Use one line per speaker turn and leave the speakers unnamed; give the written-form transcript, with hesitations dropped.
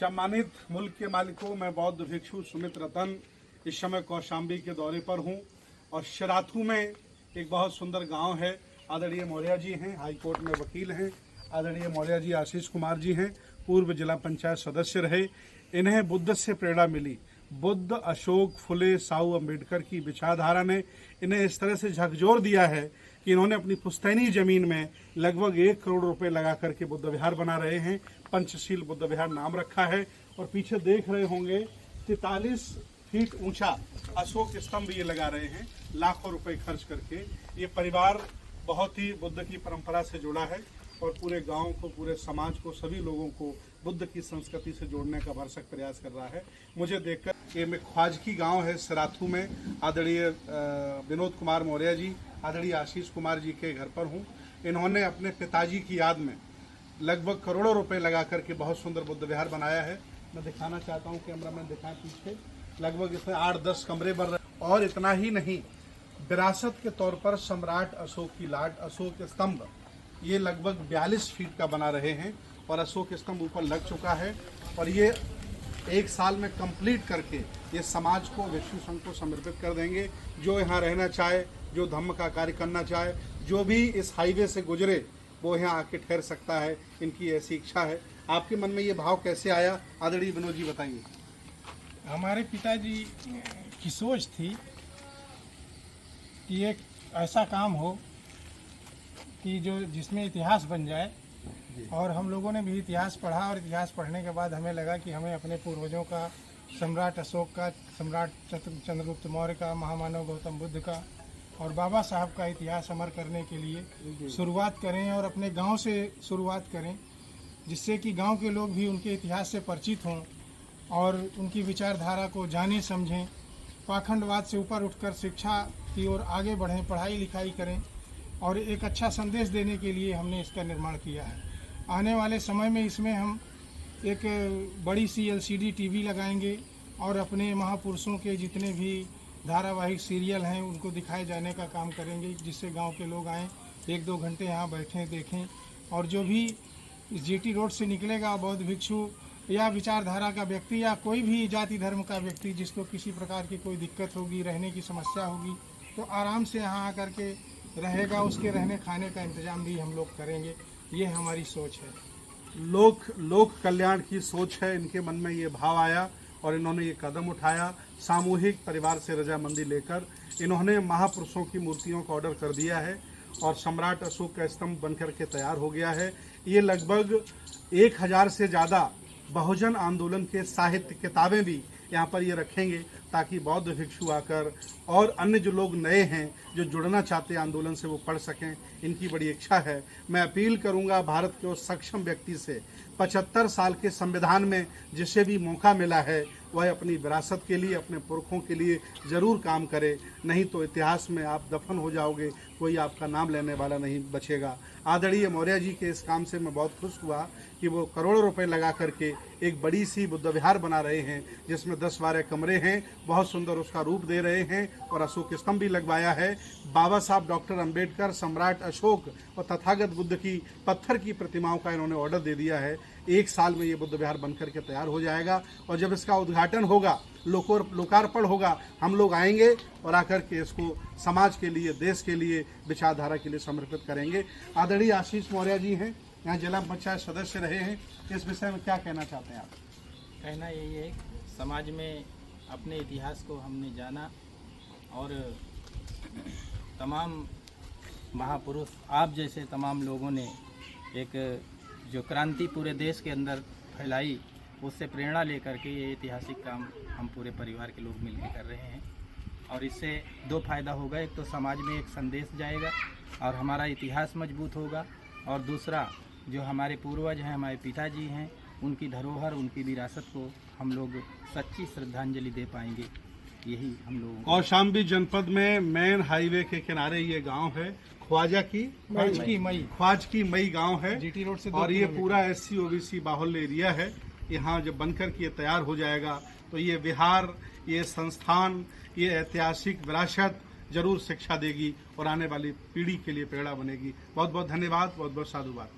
सम्मानित मुल्क के मालिकों, मैं बौद्ध भिक्षु सुमित रतन इस समय कौशाम्बी के दौरे पर हूं और शराथू में एक बहुत सुंदर गांव है। आदरणीय मौर्य जी हैं, हाई कोर्ट में वकील हैं। आदरणीय मौर्य जी आशीष कुमार जी हैं, पूर्व जिला पंचायत सदस्य रहे। इन्हें बुद्ध से प्रेरणा मिली। बुद्ध, अशोक, फुले, साहू अम्बेडकर की विचारधारा ने इन्हें इस तरह से झकझोर दिया है कि इन्होंने अपनी पुश्तैनी जमीन में लगभग 1 करोड़ रुपए लगा करके बुद्ध विहार बना रहे हैं। पंचशील बुद्ध विहार नाम रखा है और पीछे देख रहे होंगे 43 फीट ऊंचा अशोक स्तंभ ये लगा रहे हैं, लाखों रुपए खर्च करके। ये परिवार बहुत ही बुद्ध की परंपरा से जुड़ा है और पूरे गांव को, पूरे समाज को, सभी लोगों को बुद्ध की संस्कृति से जोड़ने का भरसक प्रयास कर रहा है। मुझे देखकर ये में ख्वाजकी गांव है शराथू में। आदरणीय विनोद कुमार मौर्य जी, आदरणीय आशीष कुमार जी के घर पर हूँ। इन्होंने अपने पिताजी की याद में लगभग करोड़ों रुपए लगा करके बहुत सुंदर बुद्ध विहार बनाया है। मैं दिखाना चाहता हूँ, कैमरामैन दिखाएं पीछे। लगभग इसमें 8-10 कमरे बन रहे और इतना ही नहीं, विरासत के तौर पर सम्राट अशोक की लाट अशोक स्तंभ ये लगभग 42 फीट का बना रहे हैं और अशोक स्तंभ ऊपर लग चुका है और ये 1 साल में कंप्लीट करके ये समाज को, विश्व संघ को समर्पित कर देंगे। जो यहाँ रहना चाहे, जो धम्म का कार्य करना चाहे, जो भी इस हाईवे से गुजरे वो यहाँ आके ठहर सकता है। इनकी ऐसी इच्छा है। आपके मन में ये भाव कैसे आया, आदरणीय विनोद जी बताइए।
हमारे पिताजी की सोच थी कि एक ऐसा काम हो कि जिसमें इतिहास बन जाए, और हम लोगों ने भी इतिहास पढ़ा और इतिहास पढ़ने के बाद हमें लगा कि हमें अपने पूर्वजों का, सम्राट अशोक का, सम्राट चंद्रगुप्त मौर्य का, महामानव गौतम बुद्ध का और बाबा साहब का इतिहास अमर करने के लिए शुरुआत करें और अपने गांव से शुरुआत करें, जिससे कि गांव के लोग भी उनके इतिहास से परिचित हों और उनकी विचारधारा को जानें, समझें, पाखंडवाद से ऊपर उठकर शिक्षा की ओर आगे बढ़ें, पढ़ाई लिखाई करें और एक अच्छा संदेश देने के लिए हमने इसका निर्माण किया है। आने वाले समय में इसमें हम एक बड़ी सी LCD टीवी लगाएंगे और अपने महापुरुषों के जितने भी धारावाहिक सीरियल हैं उनको दिखाए जाने का काम करेंगे, जिससे गांव के लोग आएँ, 1-2 घंटे यहाँ बैठें, देखें। और जो भी इस GT रोड से निकलेगा बौद्ध भिक्षु या विचारधारा का व्यक्ति या कोई भी जाति धर्म का व्यक्ति जिसको किसी प्रकार की कोई दिक्कत होगी, रहने की समस्या होगी, तो आराम से यहाँ आकर के रहेगा। उसके रहने खाने का इंतजाम भी हम लोग करेंगे। ये हमारी सोच है।
लोक कल्याण की सोच है। इनके मन में ये भाव आया और इन्होंने ये कदम उठाया। सामूहिक परिवार से रजामंदी लेकर इन्होंने महापुरुषों की मूर्तियों का ऑर्डर कर दिया है और सम्राट अशोक का स्तंभ बनकर के तैयार हो गया है। ये लगभग 1000 से ज़्यादा बहुजन आंदोलन के साहित्य किताबें भी यहाँ पर ये रखेंगे, ताकि बौद्ध भिक्षु आकर और अन्य जो लोग नए हैं जो जुड़ना चाहते हैं आंदोलन से, वो पढ़ सकें। इनकी बड़ी इच्छा है। मैं अपील करूँगा भारत के उस सक्षम व्यक्ति से, 75 साल के संविधान में जिसे भी मौका मिला है वह अपनी विरासत के लिए, अपने पुरखों के लिए ज़रूर काम करे, नहीं तो इतिहास में आप दफन हो जाओगे, कोई आपका नाम लेने वाला नहीं बचेगा। आदरणीय मौर्य जी के इस काम से मैं बहुत खुश हुआ कि वो करोड़ों रुपए लगा करके एक बड़ी सी बुद्ध विहार बना रहे हैं, जिसमें 10-12 कमरे हैं, बहुत सुंदर उसका रूप दे रहे हैं और अशोक स्तंभ भी लगवाया है। बाबा साहब डॉक्टर अम्बेडकर, सम्राट अशोक और तथागत बुद्ध की पत्थर की प्रतिमाओं का इन्होंने ऑर्डर दे दिया है। 1 साल में ये बुद्ध विहार बनकर के तैयार हो जाएगा और जब इसका उद्घाटन होगा, लोकार्पण होगा, हम लोग आएंगे और आकर के इसको समाज के लिए, देश के लिए, विचारधारा के लिए समर्पित करेंगे। आदरणीय आशीष मौर्य जी हैं, यहाँ जिला पंचायत सदस्य रहे हैं। इस विषय में क्या कहना चाहते हैं आप?
कहना यही है, समाज में अपने इतिहास को हमने जाना और तमाम महापुरुष, आप जैसे तमाम लोगों ने एक जो क्रांति पूरे देश के अंदर फैलाई, उससे प्रेरणा लेकर के ये ऐतिहासिक काम हम पूरे परिवार के लोग मिलकर कर रहे हैं। और इससे 2 फायदा होगा। एक तो समाज में एक संदेश जाएगा और हमारा इतिहास मजबूत होगा, और दूसरा जो हमारे पूर्वज हैं, हमारे पिताजी हैं, उनकी धरोहर, उनकी विरासत को हम लोग सच्ची श्रद्धांजलि दे पाएंगे। यही हम लोग।
कौशाम्बी जनपद में मेन हाईवे के किनारे ये गांव है, ख्वाजकी मई गांव है,
GT रोड से
और ये पूरा SC OBC बाहुल्य एरिया है। यहाँ जब बनकर के तैयार हो जाएगा तो ये विहार, ये संस्थान, ये ऐतिहासिक विरासत जरूर शिक्षा देगी और आने वाली पीढ़ी के लिए प्रेरणा बनेगी। बहुत बहुत धन्यवाद, बहुत बहुत साधुवाद।